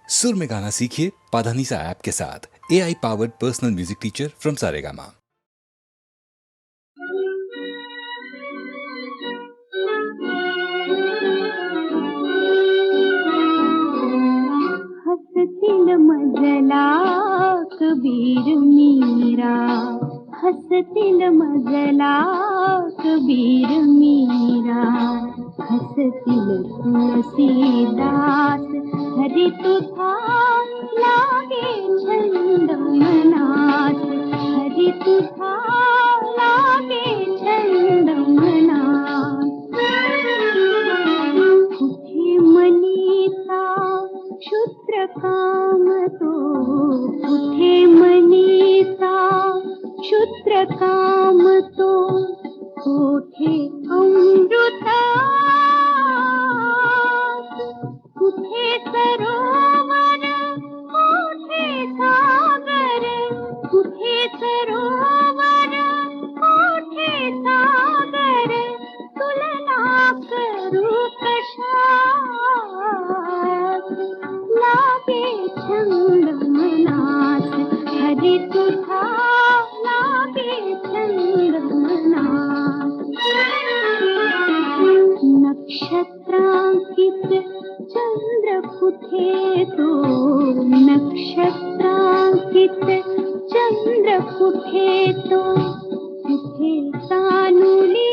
सुर में गाना सीखिए पाधानीसा ऐप के साथ। AI powered personal music teacher from Saregama. हसतील मजला कबीर मीरा, हसतील मजला कबीर मीरा, हसतील तुलसीदास हरि तुझा लागे छंद मनात, हरि तुझा लागे छंद मनात. कुठे मनीचा क्षुद्र काम तो, कुठे मनीचा क्षुद्र काम तो, कोठे अमृत, कुठे सरोवर, कोठे सागर, कुठे सरोवर, कोठे सागर, तुलना करू कशात, लागे छंद मनात, हरी तुझा लागे छंद मनात. नक्षत्रांकित चंद्र कुठे तो, नक्षत्रांकित चंद्र कुठे तो, कुठे तानुली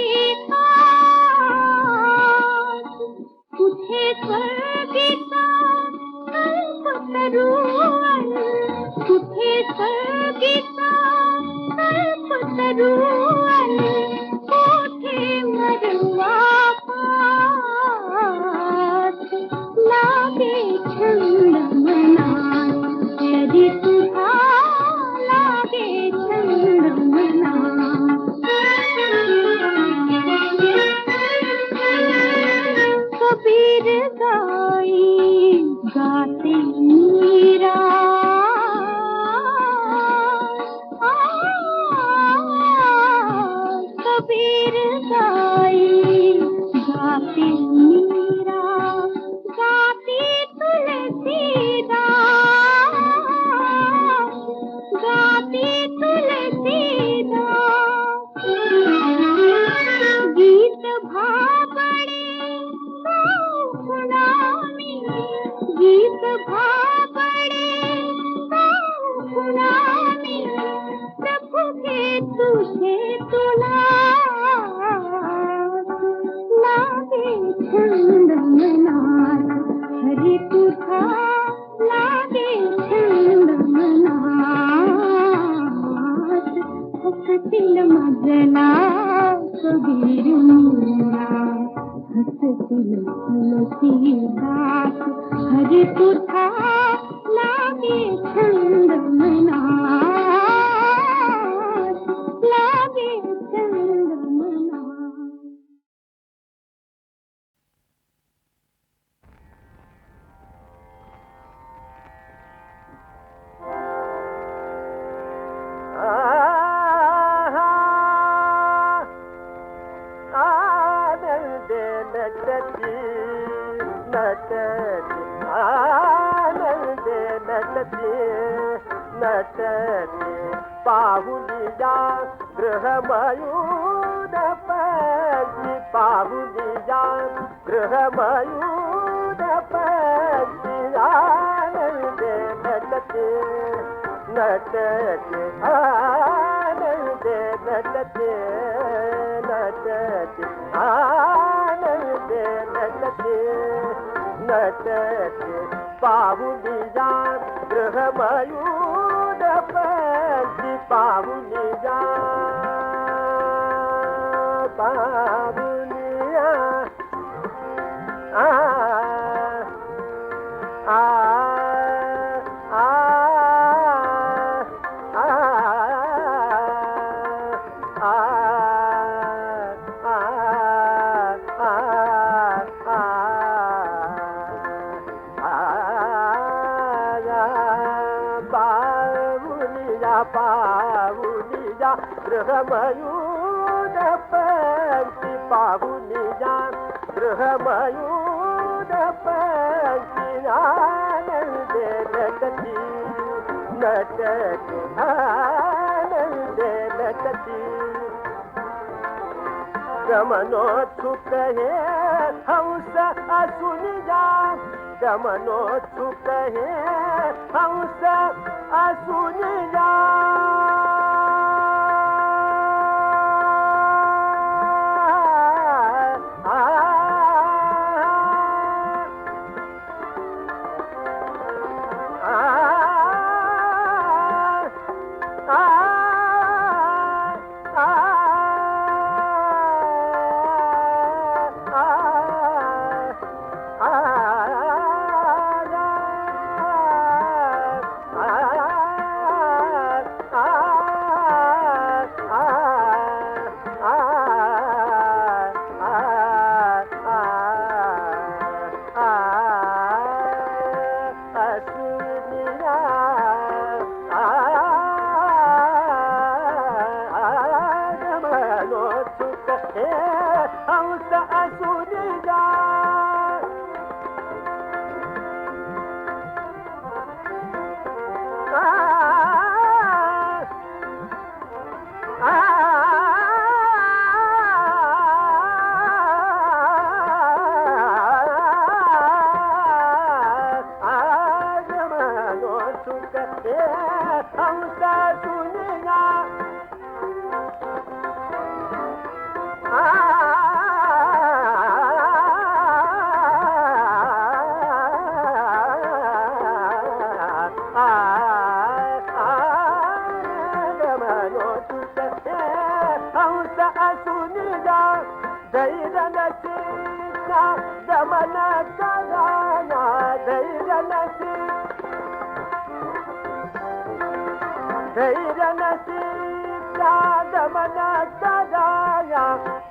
कुठे स्वर्गीचा कल्पतरुवन, कुठे स्वर्गीचा कल्पतरुवन, कोठे मरवा पात, लागे छंद मनात, हरी तुझा लागे छंद मनात. कबीर गाई गाते मीरा, कबीर गाई गाते मीरा, गाती तुलसीदास, गाती तुलसीदास. गीत भाबड़े गाऊं गुलामी, गीत भाबड़े गाऊं गुलामी, प्रभु के तुझे तुला लागे छंद मनात, हरी तुझा लागे छंद मनात. हसतील मजला कबीर मीरा, हसतील तुलसीदास हरि तुझा लागे छंद मनात, लागे छंद मनात. पाहुलिया गृहमयूर पंची, पाहुलिया गृहमयूर पंची, आनंदे नटते नटते, आनंदे नटते नटते, आनंदे नटते नटते. पाहुलिया गृहमयूर पंची, पाहुलिया पाहुलिया पाहुलिया गृहमयूर पंची, पाहुलिया गृहमयूर पंची, आनंदे नटते आनंदे नटती गमनोत्सुक हे हंस असून जा गमनोत्सुक हे हंस असून जा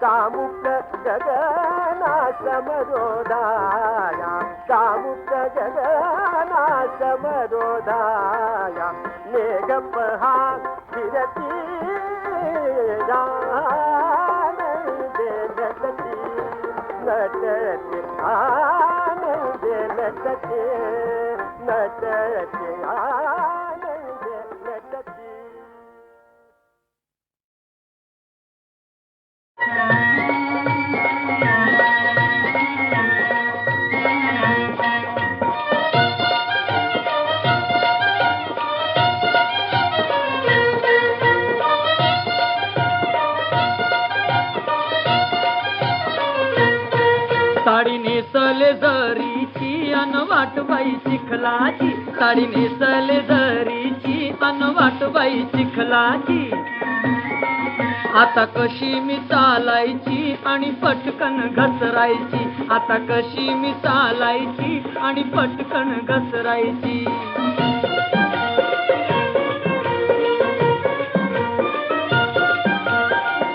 कामुक गगना समरोधाया कामुक गगना समरोधाया मेघपहा फिरती आनंदे नटती नटते आनंदे नटते नटते आनंदे नटती साडी नेसले जरीची अन वाटबाई चिखलाची साडी नेसले जरीची अन वाटबाई चिखलाची आता कशी मी चालायची आणि पटकन घसरायची आता कशी मी चालायची आणि पटकन घसरायची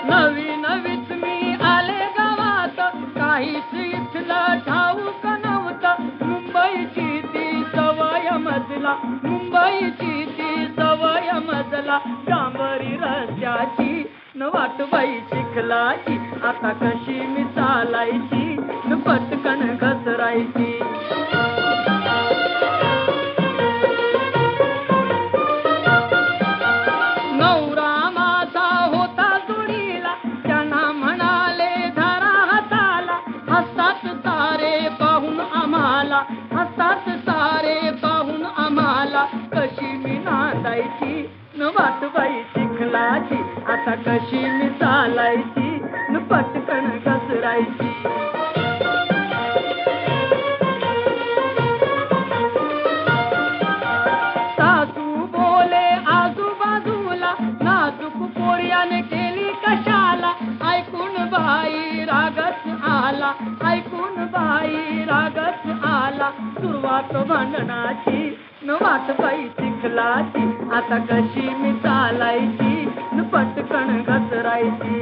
नवी नवीच मी आले गावात काहीच इथलं ठाऊक नव्हतं मुंबईची ती सवय मजला मुंबईची ती सवय मजला डांबरी रस्त्याची न वाटबाई चिखलाची आता कशी मी चालायची न पटकन घसरायची नवरा माझा होता जोडीला त्यांना म्हणाले धरा हाताला हसतात सारे पाहून आम्हाला हसतात सारे पाहून आम्हाला कशी मी नांदायची न वाटबाई चिखलाची आता कशी मी चालायची न पटकन घसरायची सासू बोले आजूबाजूला नाजूक पोर्याने केली कशाला ऐकून बाई रागच आला ऐकून बाई रागच आला सुरुवात भांडणाची न वाटबाई चिखलाची आता कशी मी चालायची न पटकन घसरायची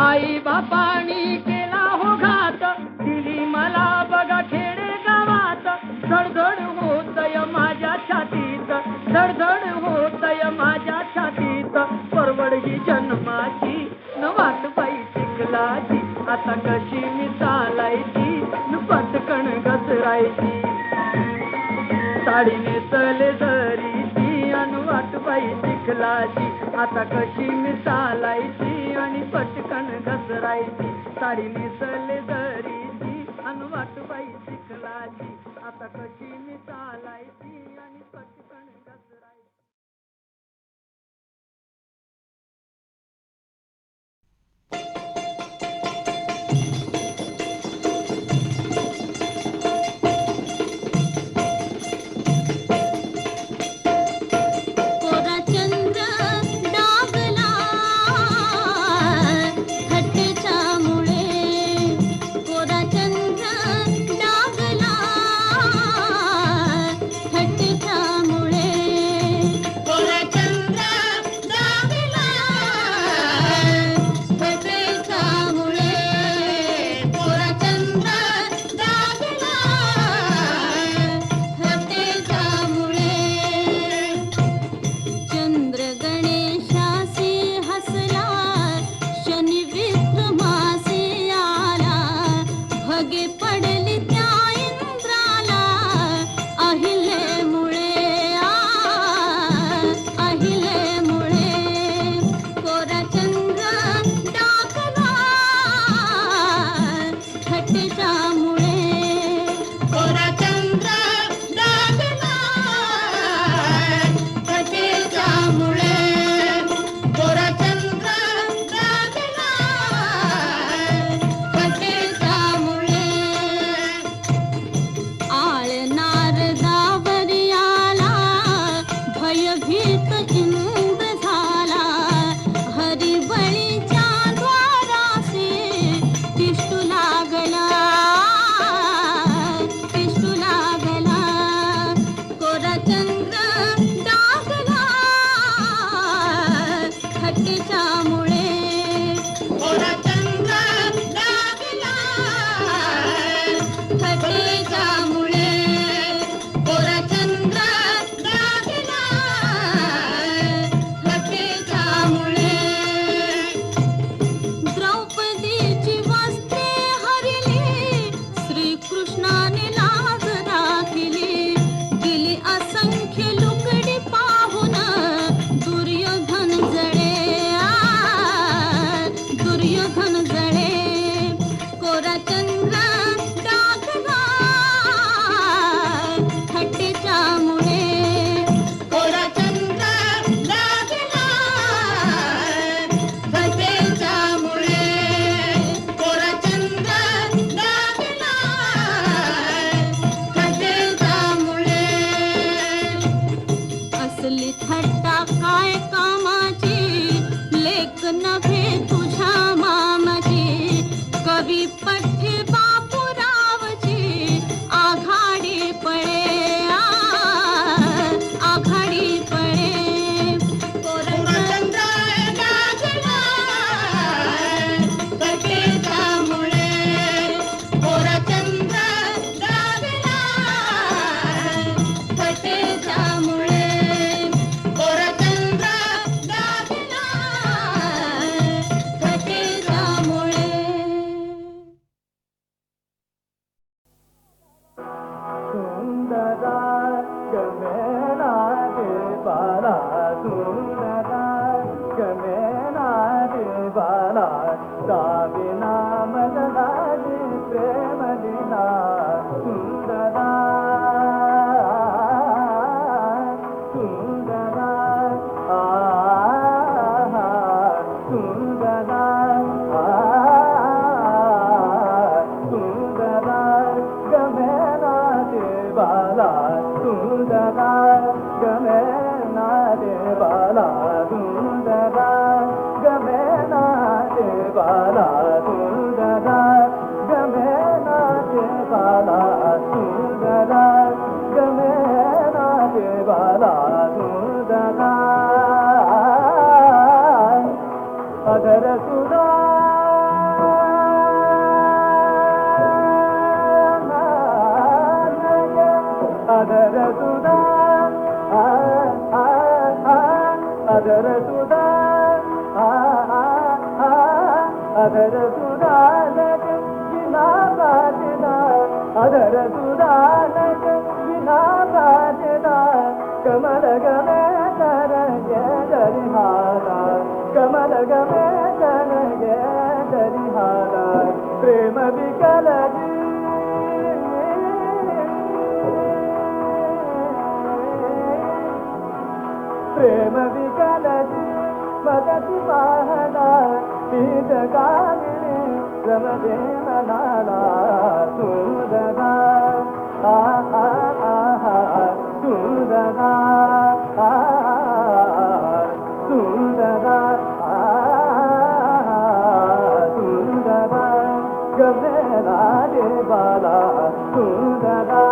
आई बापानी केला हो घात दिली मला बघा खेडे गावात धडधड होतय माझ्या छातीत धडधड होतय माझ्या छातीत परवड ही जन्माची न वाटबाई चिखलाची आता कशी मी चालायची न साडी नेसले जरीची अन वाटबाई चिखलाची आता कशी मिसालायची आणि पटकन घसरायची साडी नेसले जरीची अन वाटबाई चिखलाची आता कशी मिसालायची आणि पटकन घसरायची. कोरा चंद्र डागला थट्टेच्या मुळे कोरा चंद्र डागला थट्टेच्या मुळे कोरा चंद्र डागला थट्टेच्या मुळे कोरा चंद्र डागला थट्टेच्या मुळे चंद्र गणेशासी हसला शनी विक्रमासी आला भगे पडली त्या इंद्राला अहिल्यामुळे अहिल्यामुळे कोरा चंद्र डाकला थट्टेच्या मुळे कोरा चंद्र डाकला थट्टेच्या मुळे कोरा चंद्र डाकला थट्टेच्या मुळे आळ नारदावरी आला भयभीत इंद झाला हरिबळीच्या द्वारासी तिष्ठू लागला कोरा चंद्र डागला थट्टेच्या मुळे कोरा चंद्र डागला थट्टेच्या मुळे कोरा चंद्र डागला थट्टेच्या मुळे द्रौपदीची वस्त्रे हरली श्रीकृष्णाने लाज राखली दिली असंख्य लुगडी पाहून दुर्योधन जळे दुर्योधन जळे कोरा चंद्र डागला थट्टेच्या मुळे कोरा चंद्र डागला थट्टेच्या मुळे कोरा चंद्र डागला थट्टेच्या मुळे असली थट्टा काय कामाची लेक नव्हे तुझ्या मामाची कवी पठ्ठे बापूरावची आघाडी पळे आघाडी पळे कोरा चंद्र डागला थट्टेच्या मुळे कोरा चंद्र डागला थट्टेच्या मुळे कोरा चंद्र डागला थट्टेच्या मुळे सुंदरा गमेना रे बाला सुंदरा गमेना रे बाला दाविना मदनाली प्रेम लीला सुंदरा सुंदरा सुंदरा सुंदरा गमेना रे बाला सुंदरा गमेना रे बाला सुंदरा गमेना रे बाला सुंदरा गमेना रे बाला सुंदरा गमेना रे बाला सुंदरा अधर सुधा अधर सुधा अधर सुधा अधर सुधा लग बिना बाजना अधर सुधा लग बिना बाजना कमल गमे तरंगे दरिहाला कमल गमे तरंगे दरिहाला प्रेम विकल प्रेम विकल मदती पाहला पीठ गाविणे रमदे मनाला सुंदरा आ आ आ सुंदरा आ सुंदरा आ सुंदरा गमेला रे बाला सुंदरा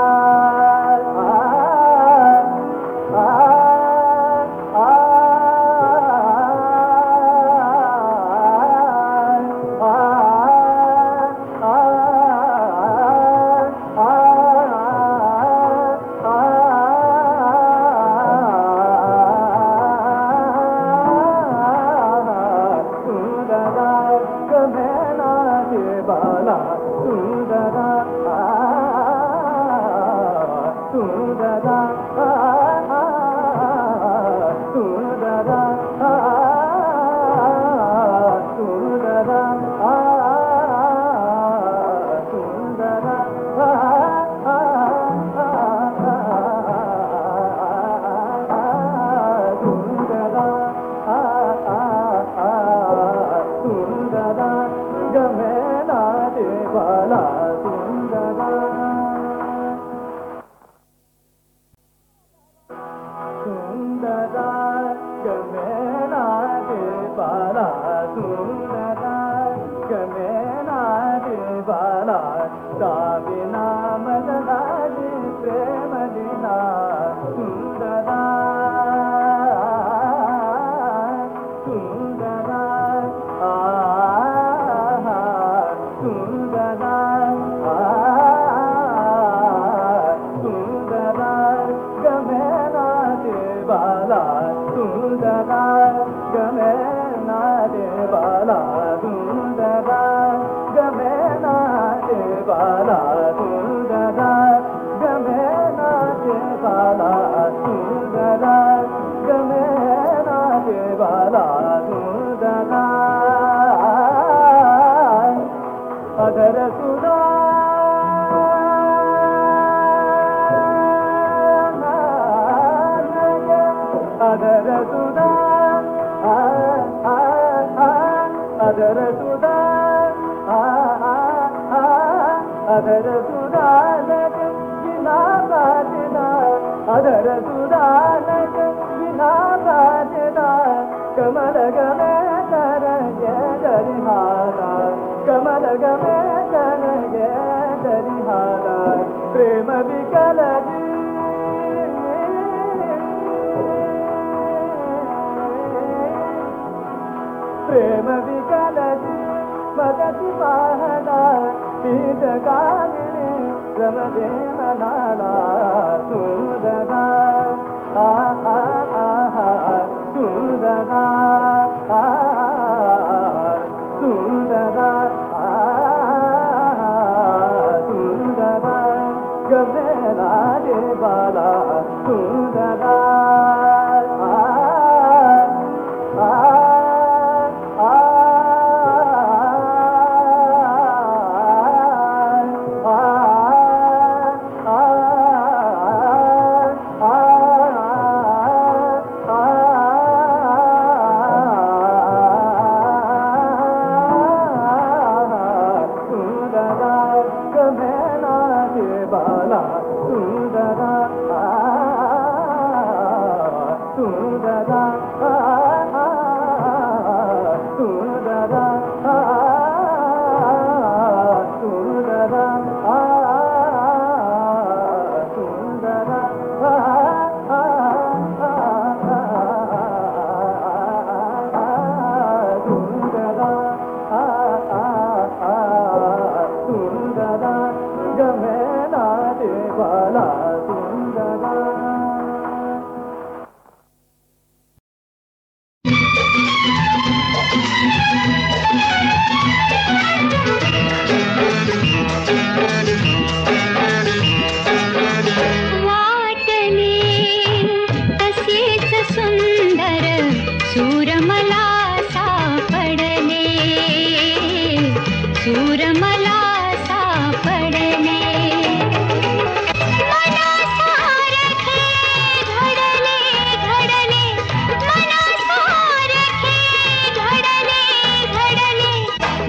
प्रेम विकल प्रेम विकल मदती पाहला पीठ गाविणे रमदे मनाला सुंदरा आ आ आ सुंदरा आ सुंदरा आ सुंदरा गमेला रे बाला सुंदरा आ आ सुंदरा सूर मला सापडले मनासारखे घडले घडले मनासारखे घडले घडले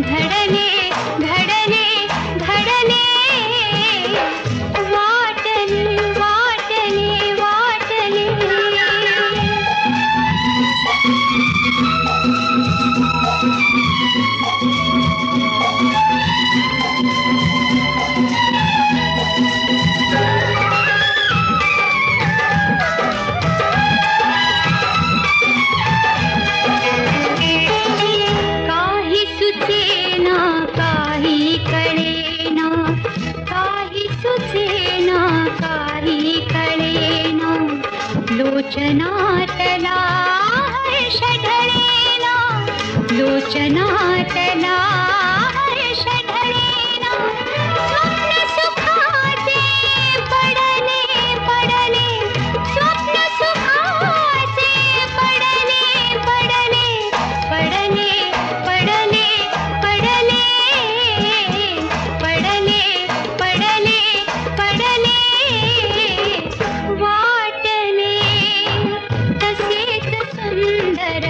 घडले घडले घडले वाटले वाटले वाटले काही सुचेना काही कळेना काही सुचेना काही कळेना लोचनातला हर्ष ढळेना लोचनातला हर्ष ढळेना स्वप्न सुखाचे पडले पडले स्वप्न सुखाचे पडले पडले पडले पडले पडले पडले पडले पडले वाटले तसेच सुंदर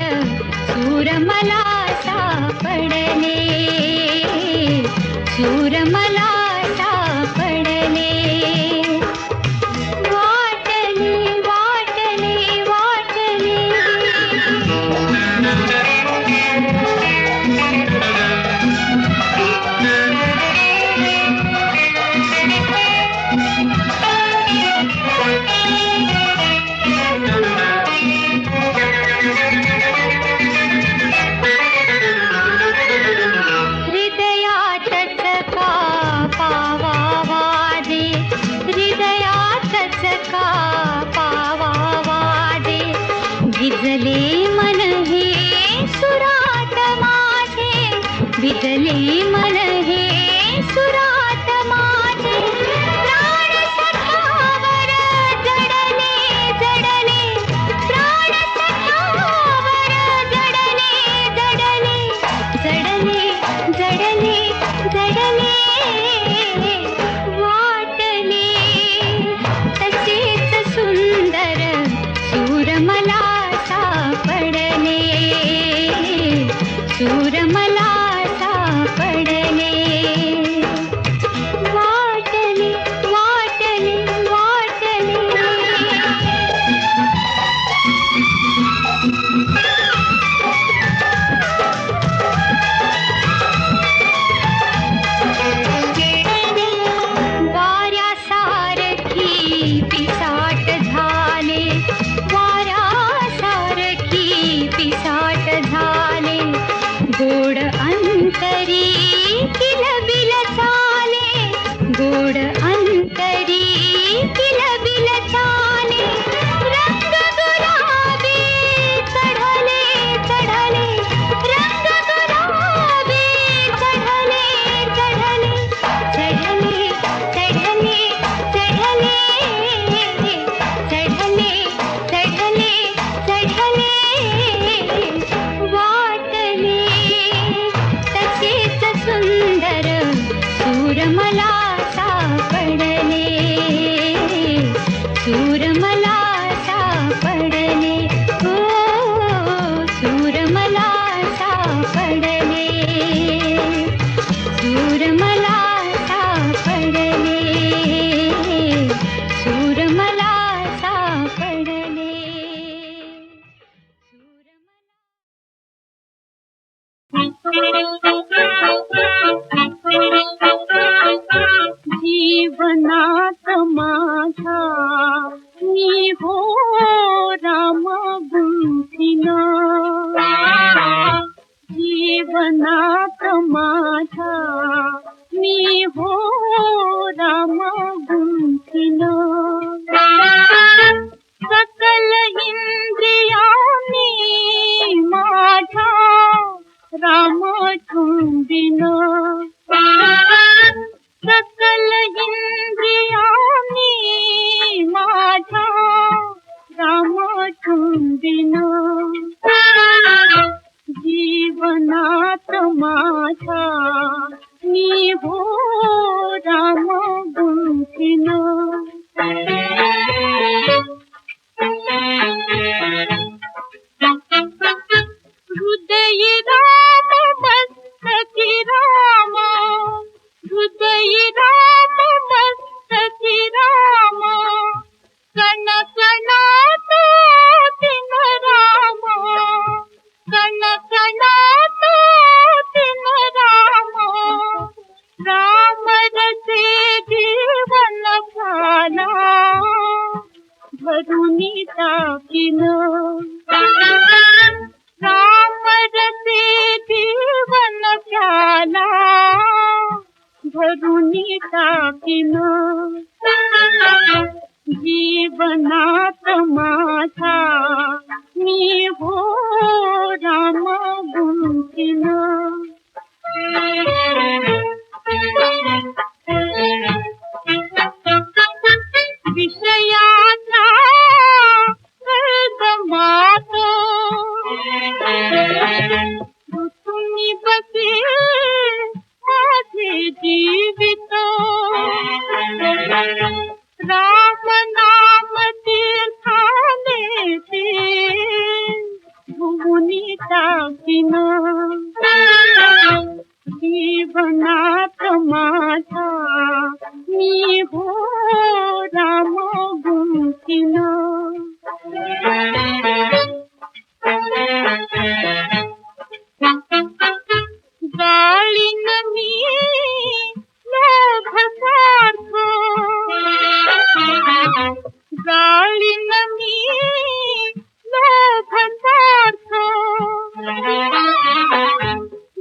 सूर मला सापडले सूर मला सापडले वाटले वाटले वाटले हृदयातच का पावा वादे हृदयातच का पावा वादे भिजले मन हे सुरात माझे भिजले मन हे सुरात माझे प्राण सखावर जडले जडले प्राण सखावर जडले जडले जडले जडले जडले वाटले तसेच सुंदर सूर मला सापडले सूर मला सापडले वाटले वाटले वाटले वाऱ्यासारखी पिसाट झाले वाऱ्यासारखी पिसाट झाले गोड अंतरी किलबिल चाले गोड अंतरी किलबिल चाले रंग गुलाबी चढले चढले रंग गुलाबी चढले चढले चढले चढले चढले चढले चढले चढले वाटले तसेच सुंदर सूर मला सापडले सूर मला सापडले हो सूर मला सापडले सूर मला सापडले सूर मला सापडले सूर जीवनात माझा मी हो राम गुंफिन जीवनात माझा मी हो राम गुंफिन सकल इंद्रियानी माझा राम ठुंबिन सकल इंद्रिय हो राम गुंफिन हृदयी राम मस्तकी राम हृदयी राम मस्तकी राम कण कणात तीन राम कण कणात तीन राम राम रसे जीवन झाला भरुनी टाकीन राम रसे जीवन प्याला भरुनी टाकीन जीवनात माझा मी हो राम गुंफिन विषयाचा कर्दमात तुम्ही बसे माझे जीवित राम नाम तीर्थाने ते भुवनी टाकीन जीवनात माझा मी हो राम गुंफिन गाळीन मी लोभसार्थ गाळीन मी लोभसार्थ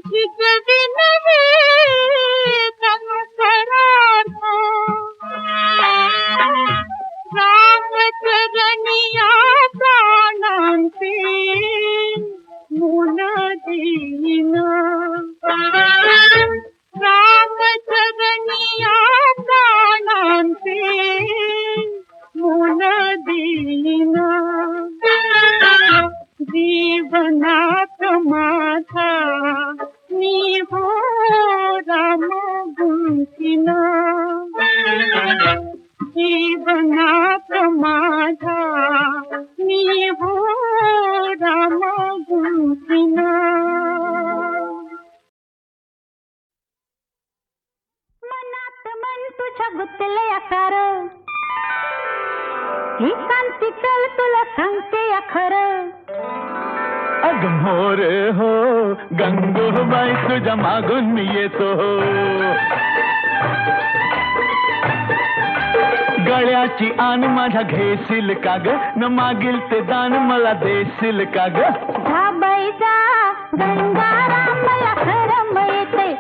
जिजविन वेदन करार्थ रामचरणिया प्राणांचे मुन देईन रामचरणिया प्राणांचे मुन देईन जीवनात माझा मी हो राम गुंफिन जीवनात माझा मी हो राम गुंफिन मनात मन तुझ्या गुंतले आकार ही कांती कल तुला सांगते खरं अग मोरे हो गंगूबाई तुझ्या मागून मी येतो गळ्याची आन माझ्या घेशील का ग न मागील ते दान मला देशील का ग जा बाई जा गंगाराम मला खरं मिळते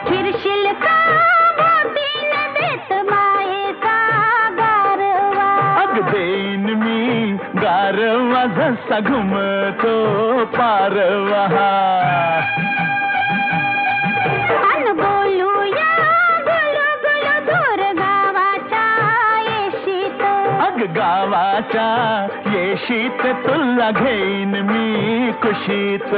फिरशील का बोटीन देत मायेचा गारवा अग देईन मी गारवा जसा घुमतो पारवा अन बोलूया गुलू गुलू दूर गावाच्या येशीत अग गावाच्या येशीत तुला घेईन मी कुशीत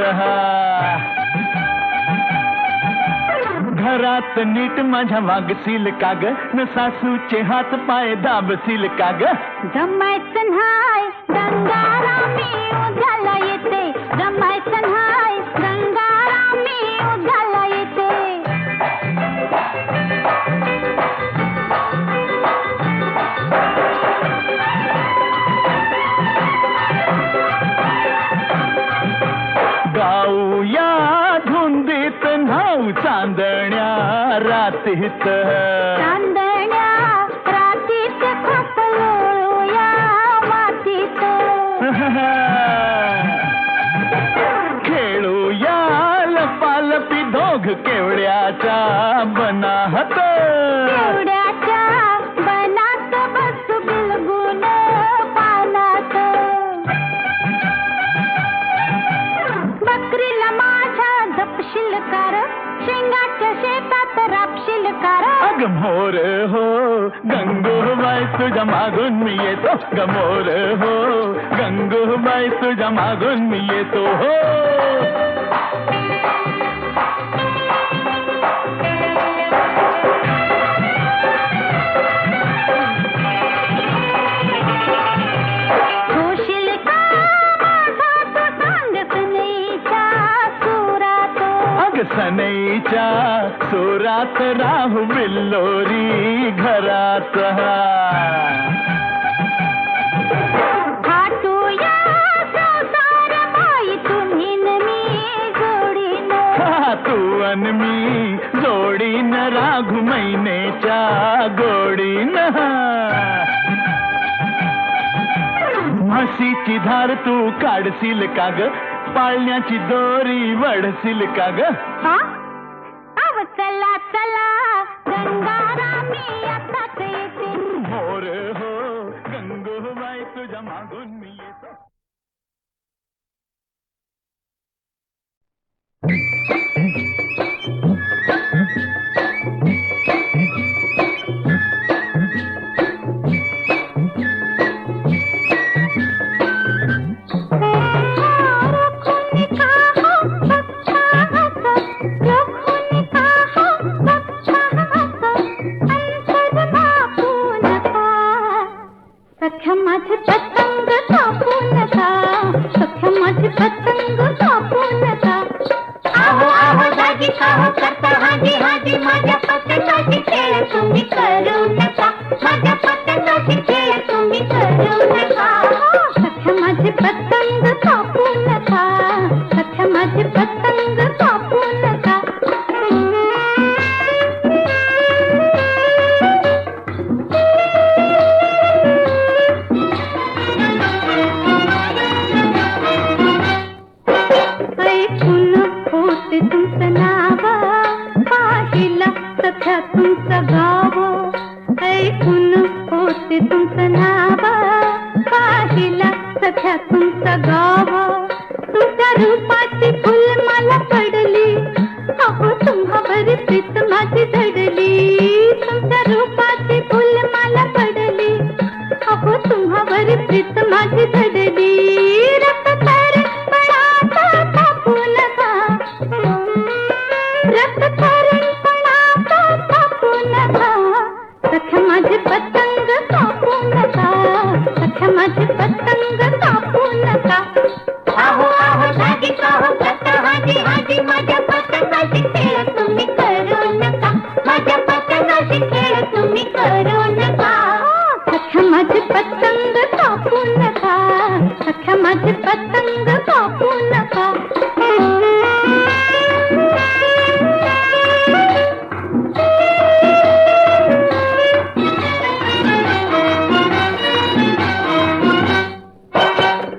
घरात नीट माझ्या वागशील का ग न सासूचे हात पाय दाबशील का ग जमायचं न्हाय गंगारामी उजाला येते जमायचं न्हाय गंगारामी उजाला येते गाऊया धुंदीत न्हाऊ चांदण्या रातीत चांदण्या रातीत खपलोळूया मातीत खेळूया लपालपी दोघ केवड्याच्या बनाहत एवढ्याच्या बनात बसू बिलगून पानात बकरीला माझ्या जपशील कार शेंगाच्या शेतात रात रापशील कार अग मोर हो गंगूबाई तुझ्या मागून मी येतो ग मोर हो गंगूबाई तुझ्या मागून मी येतो हो सनईच्या सुरात राहू बिल्लोरी घरात थाटूया संसार बाई तुम्ही न मी जोडीन तू अन मी जोडीन राघू मैनेच्या गोडीन म्हशीची धार तू काढशील का ग पाळण्याची दोरी वडशील का ग अव चला चला गंगारामी आताच येते मोर हो गंगूबाई तुझ्या मागून मी येतो माझे पतंग कापू नका सख्या माझे पतंग कापू नका आहो आहो दाजी काहो करता हाजी हाजी माझ्या पतंगाची खेळ तुम्ही करू नका माझ्या पतंगाची खेळ तुम्ही करू नका सख्या माझे पतंग कापू नका सख्या माझे पतंग कापू नका तुमचं नाव पाहिला सख्या तुमचं गाव ऐकून होते तुमचं नाव पाहिला सख्या तुमचं गाव तुमच्या रूपाची फुल मला पडली अहो तुम्हावर प्रीत माझी धडली तुमच्या रूपाची फुल मला पडली अहो तुम्हावर प्रीत माझी धडली रक्त तर पडाता कापू नका रक्त पणाचा कापू नका सख्या माझे पतंग कापू नका सख्या माझे पतंग कापू नका आहो आहो दाजी काहो करता हाजी हाजी माझ्या पतंगाची खेळ तुम्ही करू नका माझ्या पतंगाची खेळ तुम्ही करू नका सख्या माझे पतंग कापू नका सख्या माझे पतंग कापू नका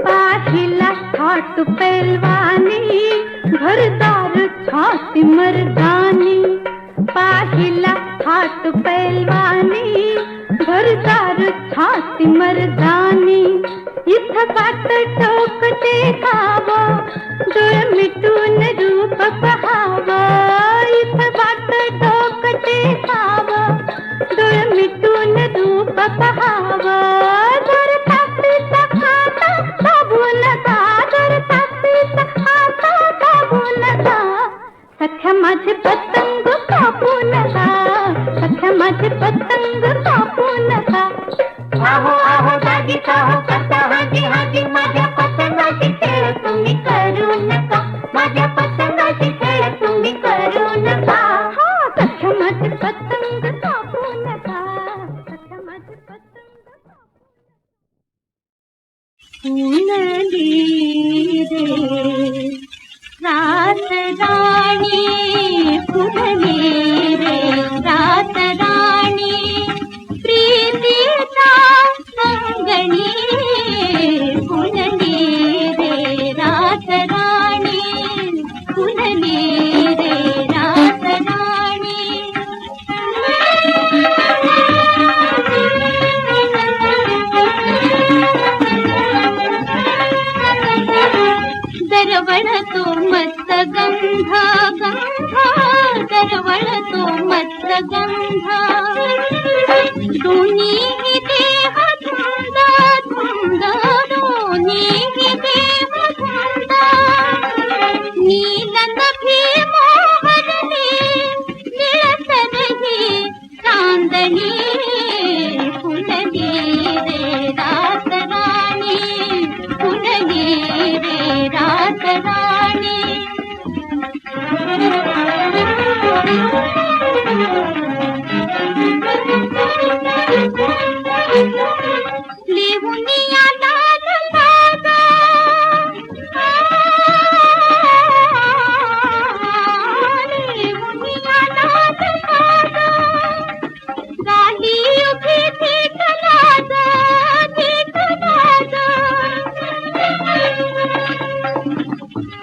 पाहिला थाट पैलवानी घरदार छाती मर्दानी पाहिला थाट पैलवानी घरदार छाती मर्दानी इथं काट टोक देखावं डोळ मिटून रूप पहावं इथं काट टोक देखावं डोळ मिटून रूप पहावं जर ताकदीचा खाता दाबू नका जर ताकदीचा खाता दाबू नका सख्या माझे पतंग कापू नका सख्या माझे पतंग कापू नका आहो आहो दाजी काहो करता हाजी हाजी माझ्या पतंगाची खेळ तुम्ही करू नका माझ्या पतंगाची खेळ तुम्ही करू नका सख्या माझे पतंग कापू नका सख्या माझे पतंग फुलली रे रात राणी फुलली रे रात राणी प्रीतीचा संगणी फुलली रे रात राणी फुलली रे रात राणी दरवळ तो मस्त गंधा गंधा वळतो मत्सगंध दोन्ही देह धुंद धुंद दोन्ही देह धुंद नीलन भीमोहरली निळसरही चांदणी फुलली रे रात राणी फुलली रे रात राणी लिहुनिया लाल लागा लिहुनिया लाल लागा गाली उभी थीट लागा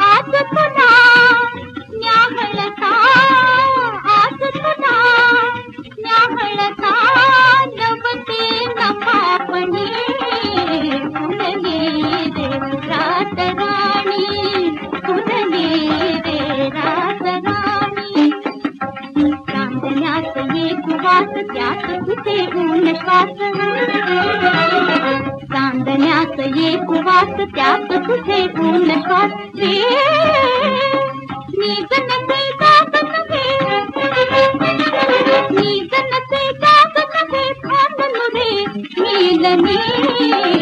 आज पुन्हा न्याहळता आज पुन्हा न्याहळता नवते नमापणी फुलली रे रात राणी फुलली रे रात राणी चांदण्यात एक वास त्यात तुझे ऊन श्वास चांदण्यात एक वास त्यात तुझे ऊन श्वास रे निजन से जागत है निजन से जागत है खान रे मिलनी